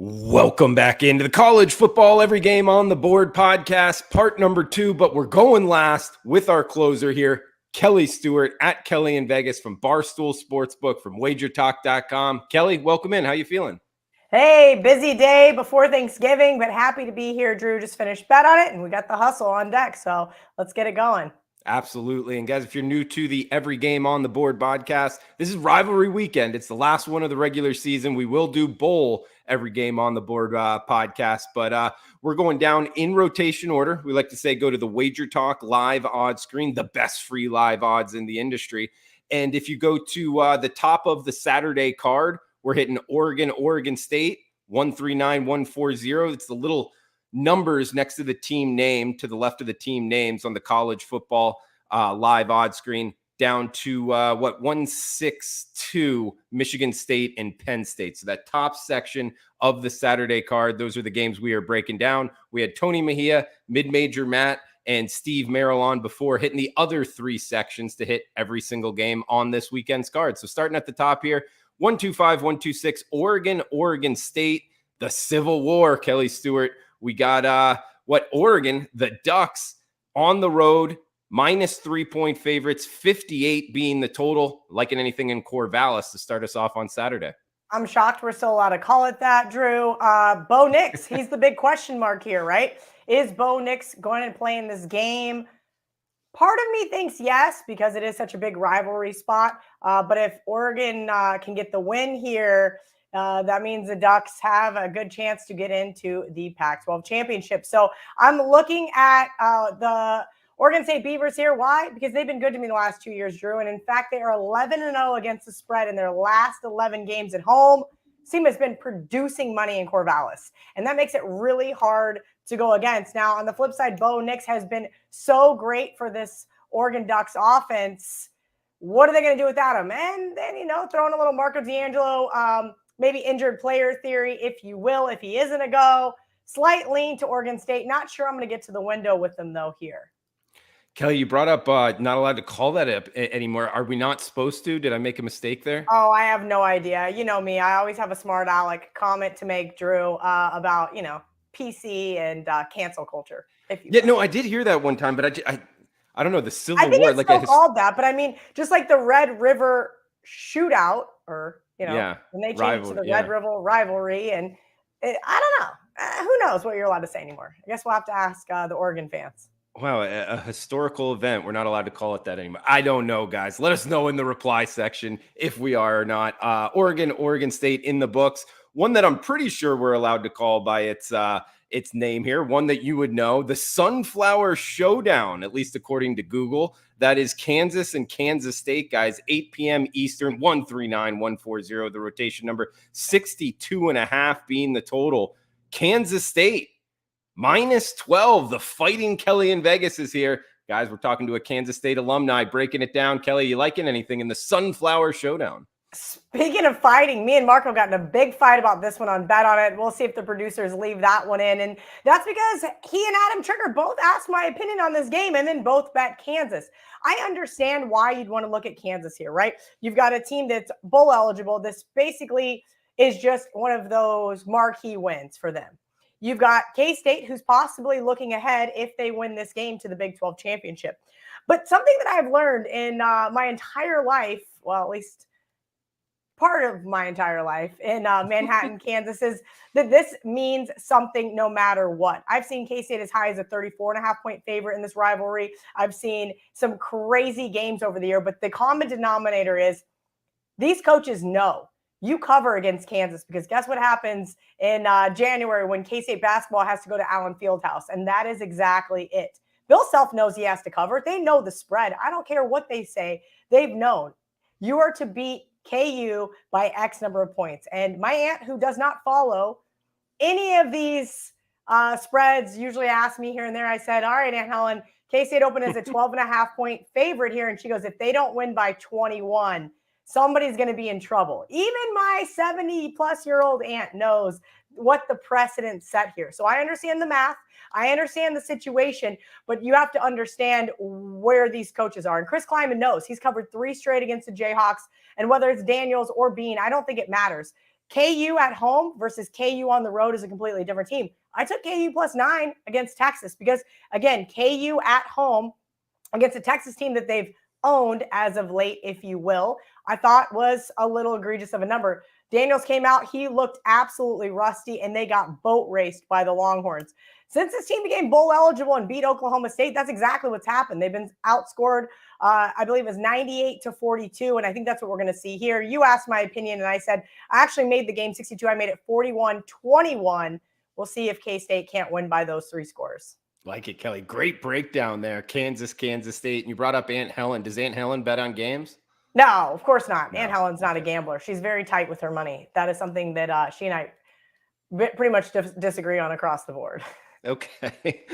Welcome back into the College Football Every Game on the Board podcast, part number 2, but we're going last with our closer here, Kelly Stewart at Kelly in Vegas from Barstool Sportsbook from wagertalk.com. Kelly, welcome in. How you feeling? Hey, busy day before Thanksgiving, but happy to be here. Drew just finished bet on it, and we got the hustle on deck, so let's get it going. Absolutely. And guys, if you're new to the Every Game on the Board podcast, this is Rivalry Weekend. It's the last one of the regular season. We will do bowl Every Game on the Board podcast, but we're going down in rotation order. We like to say go to the Wager Talk live odds screen, the best free live odds in the industry. And if you go to the top of the Saturday card, we're hitting Oregon State, 139-140. It's the little numbers next to the team name, to the left of the team names on the college football live odds screen, down to 162 Michigan State and Penn State. So that top section of the Saturday card, those are the games we are breaking down. We had Tony Mejia, mid-major Matt, and Steve Merrill on before, hitting the other 3 sections to hit every single game on this weekend's card. So starting at the top here, 125, 126, Oregon State, the Civil War, Kelly Stewart. We got Oregon, the Ducks, on the road, minus 3-point favorites, 58 being the total. Liking anything in Corvallis to start us off on Saturday? I'm shocked we're still allowed to call it that, Drew. Bo Nix, he's the big question mark here, right? Is Bo Nix going to play in this game? Part of me thinks yes, because it is such a big rivalry spot. But if Oregon can get the win here, that means the Ducks have a good chance to get into the Pac-12 championship. So I'm looking at the Oregon State Beavers here. Why? Because they've been good to me the last 2 years, Drew. And in fact, they are 11-0 against the spread in their last 11 games at home. Team has been producing money in Corvallis, and that makes it really hard to go against. Now, on the flip side, Bo Nix has been so great for this Oregon Ducks offense. What are they going to do without him? And then, throwing a little Marco D'Angelo, maybe injured player theory, if you will, if he isn't a go. Slight lean to Oregon State. Not sure I'm going to get to the window with them, though, here. Kelly, you brought up not allowed to call that up anymore. Are we not supposed to? Did I make a mistake there? Oh, I have no idea. You know me. I always have a smart aleck comment to make, Drew, about, PC and cancel culture. No, I did hear that one time, but I don't know, the Civil War. I think it's still called that, but I mean, just like the Red River Shootout, or, when they changed to the Red River Rivalry, and I don't know. Who knows what you're allowed to say anymore? I guess we'll have to ask the Oregon fans. Wow, a historical event. We're not allowed to call it that anymore. I don't know, guys. Let us know in the reply section if we are or not. Oregon State in the books. One that I'm pretty sure we're allowed to call by its name here. One that you would know, the Sunflower Showdown, at least according to Google. That is Kansas and Kansas State, guys. 8 p.m. Eastern, 139-140. The rotation number, 62.5 being the total. Kansas State, minus 12. The Fighting Kelly in Vegas is here. Guys, we're talking to a Kansas State alumni, breaking it down. Kelly, you liking anything in the Sunflower Showdown? Speaking of fighting, me and Marco got in a big fight about this one on Bet On It. We'll see if the producers leave that one in. And that's because he and Adam Trigger both asked my opinion on this game and then both bet Kansas. I understand why you'd want to look at Kansas here, right? You've got a team that's bowl eligible. This basically is just one of those marquee wins for them. You've got K-State, who's possibly looking ahead if they win this game to the Big 12 championship. But something that I've learned in my entire life, well, at least part of my entire life in Manhattan, Kansas, is that this means something no matter what. I've seen K-State as high as a 34.5-point favorite in this rivalry. I've seen some crazy games over the year, but the common denominator is these coaches know you cover against Kansas, because guess what happens in January when K-State basketball has to go to Allen Fieldhouse, and that is exactly it. Bill Self knows he has to cover. They know the spread. I don't care what they say. They've known. You are to beat KU by X number of points. And my aunt, who does not follow any of these spreads, usually asks me here and there. I said, all right, Aunt Helen, K-State opened as a 12.5-point favorite here. And she goes, if they don't win by 21, somebody's going to be in trouble. Even my 70-plus-year-old aunt knows what the precedent set here. So I understand the math. I understand the situation, but you have to understand where these coaches are. And Chris Kleiman knows. He's covered 3 straight against the Jayhawks. And whether it's Daniels or Bean, I don't think it matters. KU at home versus KU on the road is a completely different team. I took KU +9 against Texas because, again, KU at home against a Texas team that they've owned as of late, if you will, I thought was a little egregious of a number. Daniels came out. He looked absolutely rusty, and they got boat raced by the Longhorns. Since this team became bowl eligible and beat Oklahoma State, that's exactly what's happened. They've been outscored, I believe it was 98-42, and I think that's what we're going to see here. You asked my opinion, and I said I actually made the game 62. I made it 41-21. We'll see if K-State can't win by those 3 scores. Like it, Kelly. Great breakdown there. Kansas State. And you brought up Aunt Helen. Does Aunt Helen bet on games? No, of course not. No. Aunt Helen's not a gambler. She's very tight with her money. That is something that she and I pretty much disagree on across the board. Okay.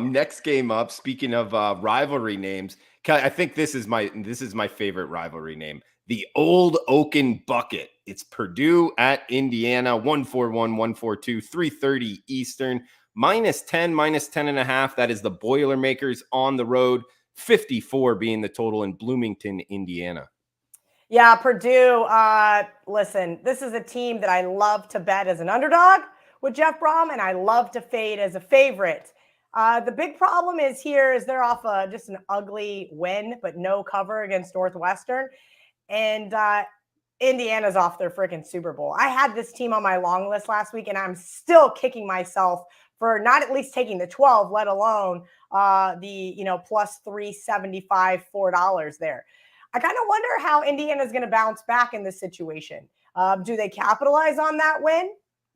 Next game up. Speaking of rivalry names, Kelly, I think this is my favorite rivalry name. The Old Oaken Bucket. It's Purdue at Indiana. 141, 142, 3:30 Eastern. -10, -10.5. That is the Boilermakers on the road. 54 being the total in Bloomington, Indiana. Yeah, Purdue. Listen, this is a team that I love to bet as an underdog with Jeff Brom, and I love to fade as a favorite. The big problem is they're off just an ugly win, but no cover against Northwestern. And Indiana's off their freaking Super Bowl. I had this team on my long list last week, and I'm still kicking myself for not at least taking the 12, let alone the plus 375, $4 there. I kind of wonder how Indiana is going to bounce back in this situation. Do they capitalize on that win?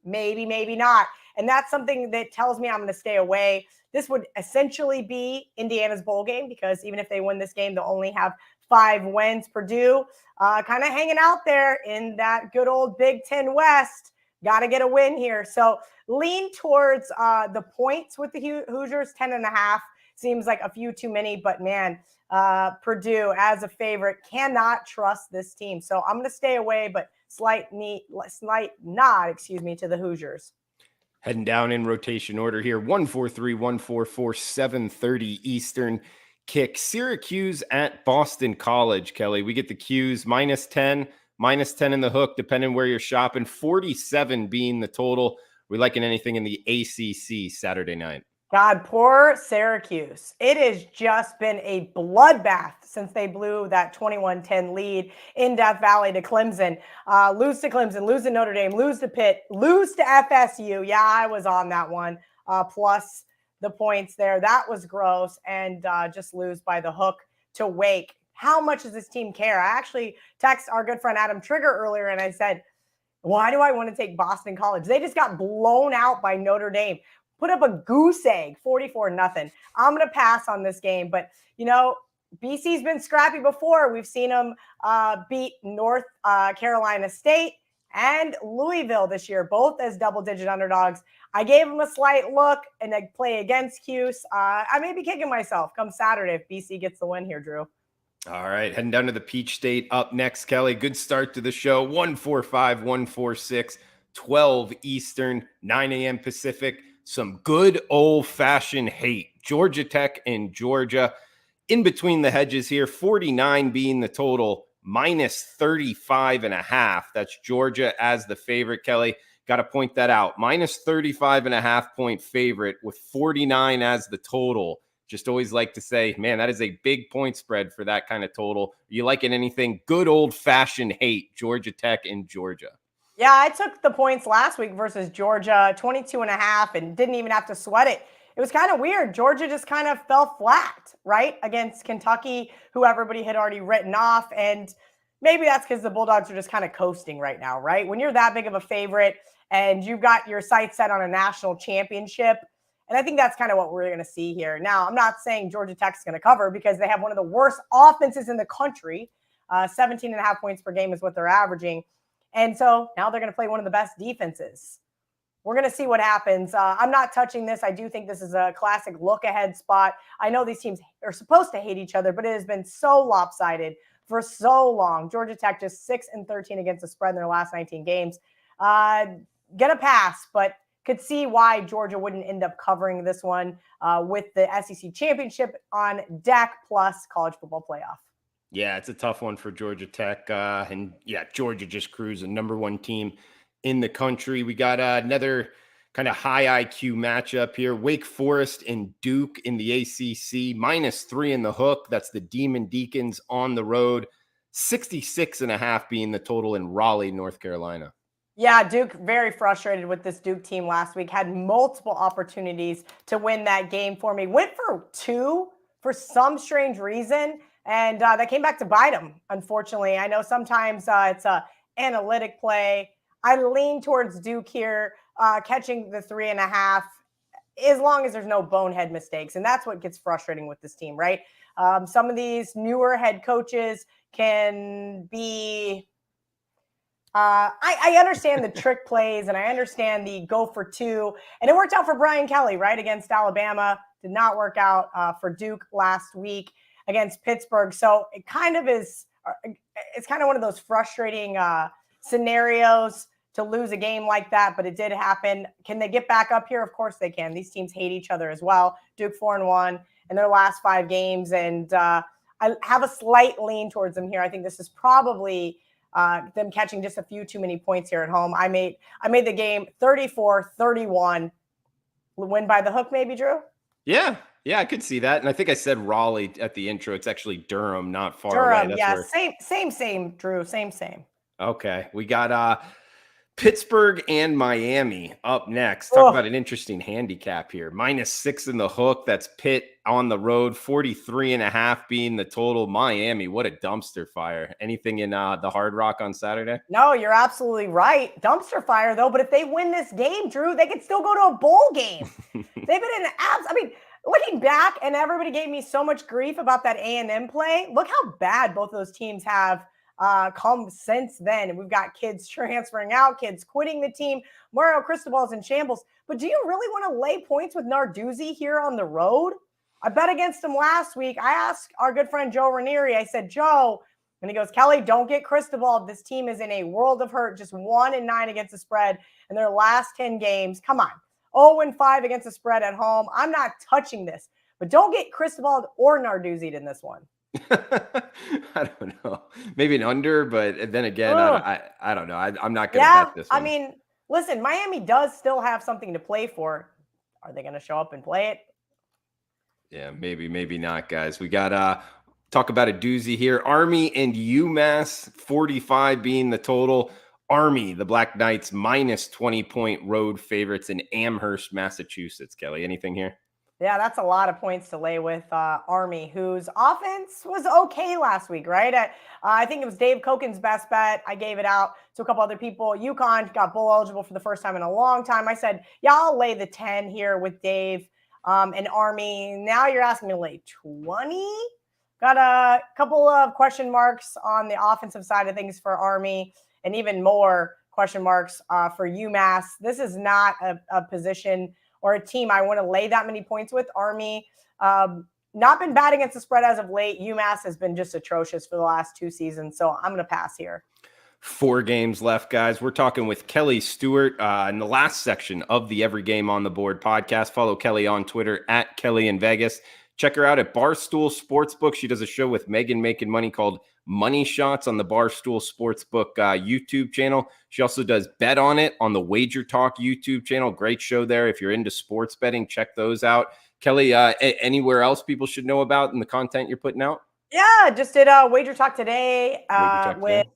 Maybe, maybe not. And that's something that tells me I'm going to stay away. This would essentially be Indiana's bowl game because even if they win this game, they'll only have 5 wins. Purdue kind of hanging out there in that good old Big Ten West. Got to get a win here. So lean towards the points with the Hoosiers. 10.5 seems like a few too many, but man, Purdue as a favorite, cannot trust this team. So I'm going to stay away, but slight nod, to the Hoosiers. Heading down in rotation order here. 143, 144, 7:30 Eastern kick. Syracuse at Boston College, Kelly. We get the Qs -10, -10 in the hook, depending where you're shopping. 47 being the total. We liking anything in the ACC Saturday night? God, poor Syracuse. It has just been a bloodbath since they blew that 21-10 lead in Death Valley to Clemson. Lose to Clemson, lose to Notre Dame, lose to Pitt, lose to FSU. Yeah, I was on that one. Plus the points there. That was gross. And just lose by the hook to Wake. How much does this team care? I actually texted our good friend Adam Trigger earlier, and I said, why do I want to take Boston College? They just got blown out by Notre Dame. Put up a goose egg, 44-0. I'm going to pass on this game. But, BC's been scrappy before. We've seen them beat North Carolina State and Louisville this year, both as double-digit underdogs. I gave them a slight look and a play against Cuse. I may be kicking myself come Saturday if BC gets the win here, Drew. All right, heading down to the Peach State up next, Kelly. Good start to the show. 145, 146, 12 Eastern, 9 a.m. Pacific. Some good old-fashioned hate. Georgia Tech and Georgia. In between the hedges here, 49 being the total, -35.5. That's Georgia as the favorite, Kelly. Got to point that out. -35.5 point favorite with 49 as the total. Just always like to say, man, that is a big point spread for that kind of total. You liking anything? Good old-fashioned hate, Georgia Tech and Georgia. Yeah, I took the points last week versus Georgia, 22.5, and didn't even have to sweat it. It was kind of weird. Georgia just kind of fell flat, right, against Kentucky, who everybody had already written off. And maybe that's because the Bulldogs are just kind of coasting right now, right? When you're that big of a favorite and you've got your sights set on a national championship, and I think that's kind of what we're going to see here. Now, I'm not saying Georgia Tech's going to cover because they have one of the worst offenses in the country. 17.5 points per game is what they're averaging. And so now they're going to play one of the best defenses. We're going to see what happens. I'm not touching this. I do think this is a classic look-ahead spot. I know these teams are supposed to hate each other, but it has been so lopsided for so long. Georgia Tech just 6-13 against the spread in their last 19 games. Get a pass, but could see why Georgia wouldn't end up covering this one with the SEC championship on deck plus college football playoff. Yeah, it's a tough one for Georgia Tech. And yeah, Georgia just cruising, number 1 team in the country. We got another kind of high IQ matchup here. Wake Forest and Duke in the ACC, -3 in the hook. That's the Demon Deacons on the road. 66.5 being the total in Raleigh, North Carolina. Yeah, Duke very frustrated with this Duke team last week. Had multiple opportunities to win that game for me. Went for 2 for some strange reason, and that came back to bite them, unfortunately. I know sometimes it's a analytic play. I lean towards Duke here, catching the 3.5, as long as there's no bonehead mistakes. And that's what gets frustrating with this team, right? Some of these newer head coaches can be I understand the trick plays and I understand the go for 2. And it worked out for Brian Kelly, right, against Alabama. Did not work out for Duke last week against Pittsburgh. So it kind of is, it's kind of one of those frustrating scenarios to lose a game like that, but it did happen. Can they get back up here? Of course they can. These teams hate each other as well. Duke 4-1 in their last 5 games. And I have a slight lean towards them here. I think this is probably them catching just a few too many points here at home. I made the game 34-31. Win by the hook, maybe, Drew? Yeah, I could see that. And I think I said Raleigh at the intro. It's actually Durham, not far Durham, away. That's same, Drew. Same. Okay, we got Pittsburgh and Miami up next. Talk about an interesting handicap here. -6 in the hook. That's Pitt on the road. 43.5 being the total. Miami, what a dumpster fire. Anything in the Hard Rock on Saturday? No, you're absolutely right. Dumpster fire, though. But if they win this game, Drew, they could still go to a bowl game. They've been in abs. I mean, looking back, and everybody gave me so much grief about that A&M play. Look how bad both of those teams have come since then. And we've got kids transferring out, kids quitting the team. Mario Cristobal's in shambles. But do you really want to lay points with Narduzzi here on the road? I bet against him last week. I asked our good friend Joe Ranieri, I said, Joe, and he goes, Kelly, don't get Cristobal. This team is in a world of hurt, just 1-9 against the spread in their last 10 games. Come on. 0-5 against the spread at home. I'm not touching this. But don't get Cristobal or Narduzzi in this one. I don't know. Maybe an under, but then again, I don't know. I'm not going to bet this one. I mean, listen, Miami does still have something to play for. Are they going to show up and play it? Yeah, maybe not, guys. We got talk about a doozy here. Army and UMass, 45 being the total. Army, the Black Knights, -20-point road favorites in Amherst, Massachusetts. Kelly, anything here? Yeah, that's a lot of points to lay with Army, whose offense was okay last week, right? I think it was Dave Koken's best bet. I gave it out to a couple other people. UConn got bowl eligible for the first time in a long time. I said, yeah, I'll lay the 10 here with Dave and Army. Now you're asking me to lay 20? Got a couple of question marks on the offensive side of things for Army and even more question marks for UMass. This is not a position or a team I want to lay that many points with. Army, not been bad against the spread as of late. UMass has been just atrocious for the last 2 seasons. So I'm going to pass here. 4 games left, guys. We're talking with Kelly Stewart in the last section of the Every Game on the Board podcast. Follow Kelly on Twitter at Kelly in Vegas. Check her out at Barstool Sportsbook. She does a show with Megan Making Money called Money Shots on the Barstool Sportsbook YouTube channel. She also does Bet On It on the Wager Talk YouTube channel. Great show there. If you're into sports betting, check those out. Kelly, anywhere else people should know about in the content you're putting out? Yeah, just did Wager Talk today with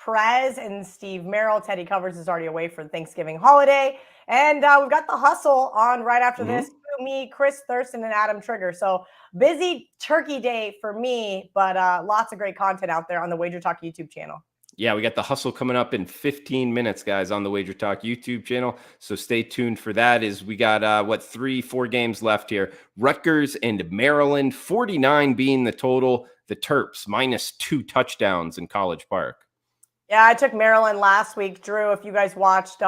Perez and Steve Merrill. Teddy Covers is already away for the Thanksgiving holiday. And we've got the Hustle on right after this. Me, Chris Thurston, and Adam Trigger. So busy turkey day for me, but lots of great content out there on the Wager Talk YouTube channel. Yeah, we got the Hustle coming up in 15 minutes, guys, on the Wager Talk YouTube channel. So stay tuned for that. As we got 3-4 games left here. Rutgers and Maryland, 49 being the total. The Terps -2 touchdowns in College Park. Yeah, I took Maryland last week, Drew. If you guys watched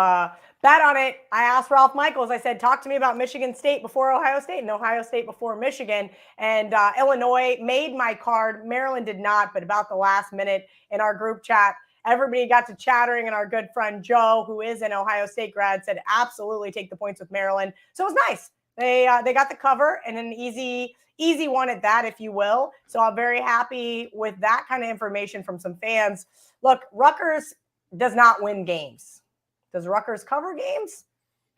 Bet On It, I asked Ralph Michaels, I said, talk to me about Michigan State before Ohio State and Ohio State before Michigan. And Illinois made my card. Maryland did not, but about the last minute in our group chat, everybody got to chattering, and our good friend Joe, who is an Ohio State grad, said, absolutely take the points with Maryland. So it was nice. They got the cover and an easy one at that, if you will. So I'm very happy with that kind of information from some fans. Look, Rutgers does not win games. Does Rutgers cover games?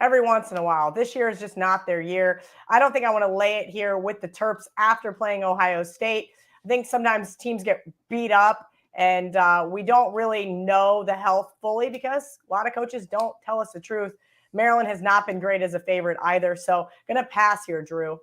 Every once in a while. This year is just not their year. I don't think I want to lay it here with the Terps after playing Ohio State. I think sometimes teams get beat up and we don't really know the health fully because a lot of coaches don't tell us the truth. Maryland has not been great as a favorite either. So going to pass here, Drew.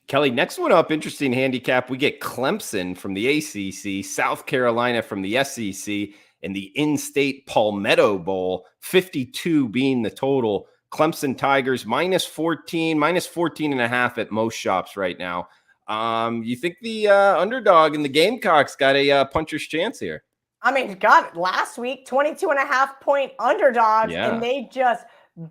Kelly, next one up, interesting handicap. We get Clemson from the ACC, South Carolina from the SEC, and the in-state Palmetto Bowl, 52 being the total. Clemson Tigers minus 14 and a half at most shops right now. You think the underdog and the Gamecocks got a puncher's chance here? I mean, God, last week, 22.5-point underdogs, and they just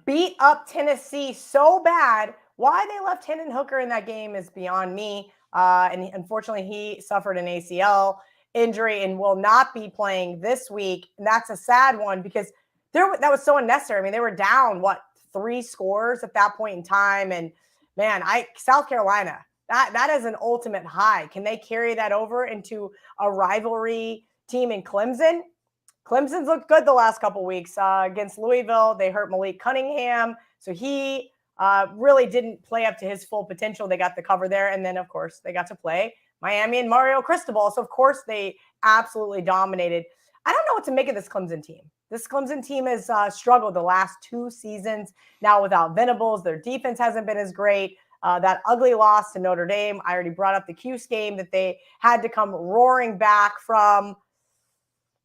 beat up Tennessee so bad. Why they left Hendon Hooker in that game is beyond me. And unfortunately, he suffered an ACL injury and will not be playing this week. And that's a sad one because that was so unnecessary. I mean, they were down, 3 scores at that point in time. And man, South Carolina, that is an ultimate high. Can they carry that over into a rivalry team in Clemson? Clemson's looked good the last couple weeks against Louisville. They hurt Malik Cunningham. So he really didn't play up to his full potential. They got the cover there. And then, of course, they got to play Miami and Mario Cristobal. So, of course, they absolutely dominated. I don't know what to make of this Clemson team. This Clemson team has struggled the last 2 seasons. Now without Venables, their defense hasn't been as great. That ugly loss to Notre Dame. I already brought up the Cuse game that they had to come roaring back from.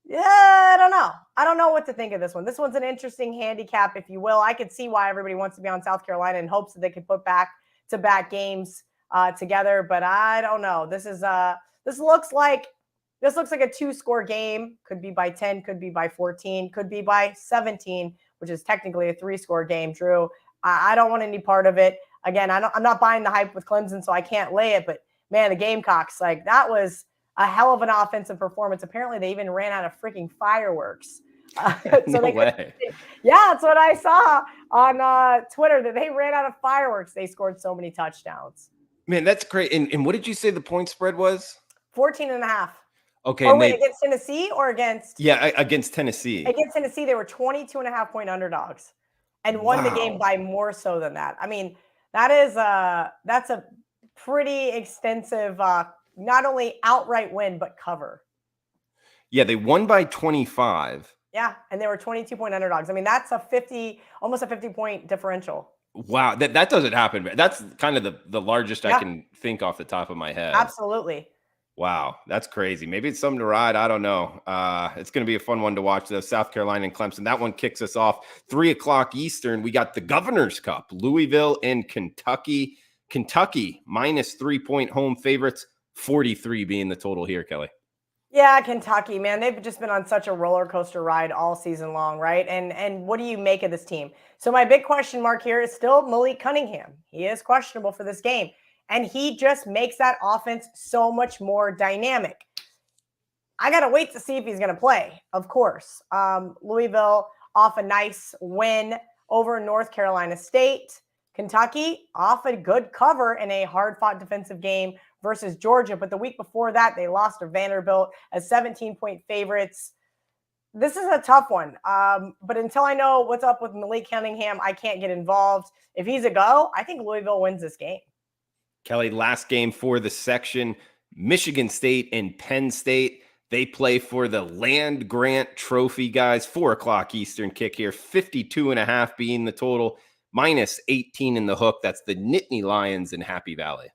Yeah, I don't know. I don't know what to think of this one. This one's an interesting handicap, if you will. I could see why everybody wants to be on South Carolina in hopes that they could put back-to-back games together, but I don't know. This looks like a 2-score game. Could be by 10, could be by 14, could be by 17, which is technically a 3-score game. Drew, I don't want any part of it. Again, I'm not buying the hype with Clemson, so I can't lay it. But man, the Gamecocks, that was a hell of an offensive performance. Apparently, they even ran out of freaking fireworks. No way. Yeah, that's what I saw on Twitter, that they ran out of fireworks. They scored so many touchdowns. Man, that's great. And what did you say the point spread was? 14.5. Okay. Oh, wait, against Tennessee or against? Yeah, against Tennessee. Against Tennessee, they were 22.5-point underdogs and won the game by more so than that. I mean, that's a pretty extensive not only outright win, but cover. Yeah, they won by 25. Yeah, and they were 22-point underdogs. I mean, that's almost a 50-point differential. Wow, that doesn't happen. That's kind of the largest I can think off the top of my head. Absolutely. Wow, that's crazy. Maybe it's something to ride. I don't know. It's going to be a fun one to watch, though. South Carolina and Clemson. That one kicks us off 3:00 Eastern. We got the Governor's Cup, Louisville and Kentucky. Kentucky minus 3-point home favorites, 43 being the total here, Kelly. Yeah, Kentucky, man, they've just been on such a roller coaster ride all season long, right? And what do you make of this team? So my big question mark here is still Malik Cunningham. He is questionable for this game, and he just makes that offense so much more dynamic. I got to wait to see if he's going to play, of course. Louisville off a nice win over North Carolina State. Kentucky off a good cover in a hard-fought defensive game versus Georgia. But the week before that, they lost to Vanderbilt as 17-point favorites. This is a tough one. But until I know what's up with Malik Cunningham, I can't get involved. If he's a go, I think Louisville wins this game. Kelly, last game for the section, Michigan State and Penn State. They play for the Land Grant Trophy, guys. 4:00 Eastern kick here, 52.5 being the total. Minus 18 in the hook. That's the Nittany Lions in Happy Valley.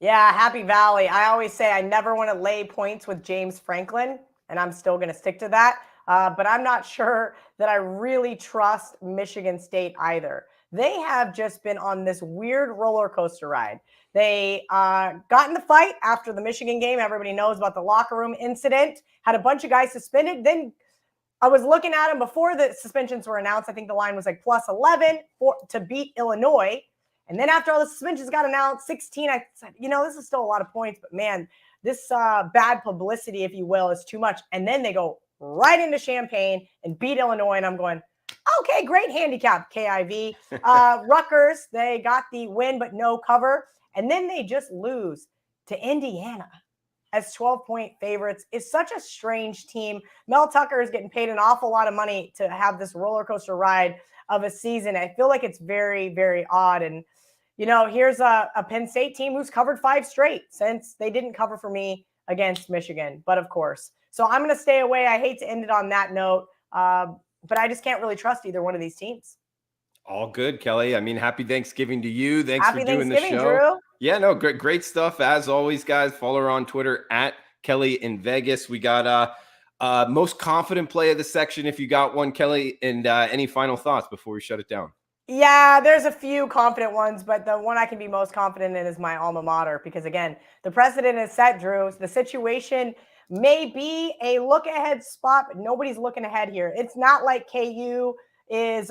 Yeah, Happy Valley. I always say I never want to lay points with James Franklin, and I'm still going to stick to that. But I'm not sure that I really trust Michigan State either. They have just been on this weird roller coaster ride. They got in the fight after the Michigan game. Everybody knows about the locker room incident. Had a bunch of guys suspended. Then I was looking at them before the suspensions were announced. I think the line was like plus 11 to beat Illinois. And then after all the suspensions got announced, 16, I said, this is still a lot of points, but man, this bad publicity, if you will, is too much. And then they go right into Champaign and beat Illinois. And I'm going, okay, great handicap, KIV. Rutgers, they got the win, but no cover. And then they just lose to Indiana. as 12-point favorites is such a strange team. Mel Tucker is getting paid an awful lot of money to have this roller coaster ride of a season. I feel like it's very, very odd. And, here's a Penn State team who's covered 5 straight since they didn't cover for me against Michigan. But of course, so I'm going to stay away. I hate to end it on that note, but I just can't really trust either one of these teams. All good, Kelly. I mean, happy Thanksgiving to you. Thanks Happy for doing the Thanksgiving, show. Drew. Yeah, no, great stuff as always, guys. Follow her on Twitter at Kelly in Vegas. We got most confident play of the section if you got one, Kelly, and any final thoughts before we shut it down? Yeah, there's a few confident ones, but the one I can be most confident in is my alma mater because, again, the precedent is set, Drew. The situation may be a look-ahead spot, but nobody's looking ahead here. It's not like KU is,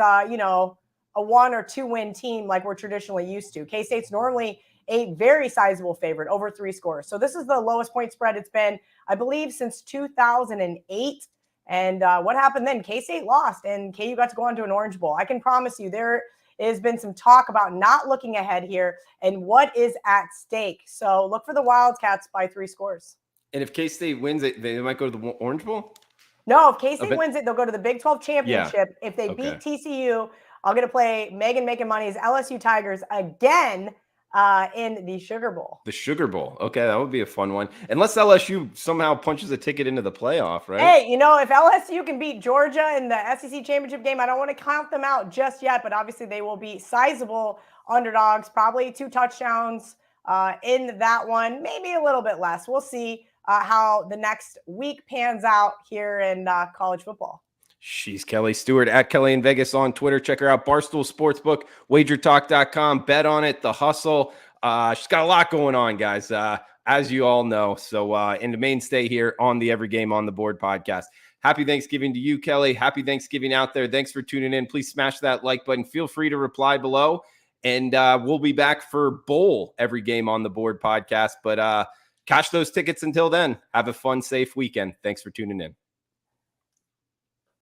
a 1 or 2 win team like we're traditionally used to. K-State's normally a very sizable favorite, over 3 scores. So this is the lowest point spread it's been, I believe, since 2008. And what happened then? K-State lost, and KU got to go on to an Orange Bowl. I can promise you there has been some talk about not looking ahead here and what is at stake. So look for the Wildcats by 3 scores. And if K-State wins it, they might go to the Orange Bowl? No, if K-State wins it, they'll go to the Big 12 championship. Yeah. If they beat TCU, I'll get to play Megan Making Money's LSU Tigers again in the Sugar Bowl. The Sugar Bowl. Okay, that would be a fun one. Unless LSU somehow punches a ticket into the playoff, right? Hey, if LSU can beat Georgia in the SEC championship game, I don't want to count them out just yet, but obviously they will be sizable underdogs, probably 2 touchdowns in that one, maybe a little bit less. We'll see how the next week pans out here in college football. She's Kelly Stewart at Kelly in Vegas on Twitter. Check her out. Barstool Sportsbook, wagertalk.com. Bet on it. The Hustle. She's got a lot going on, guys, as you all know. So, and the mainstay here on the Every Game on the Board podcast. Happy Thanksgiving to you, Kelly. Happy Thanksgiving out there. Thanks for tuning in. Please smash that like button. Feel free to reply below. And we'll be back for Bowl Every Game on the Board podcast. But cash those tickets until then. Have a fun, safe weekend. Thanks for tuning in.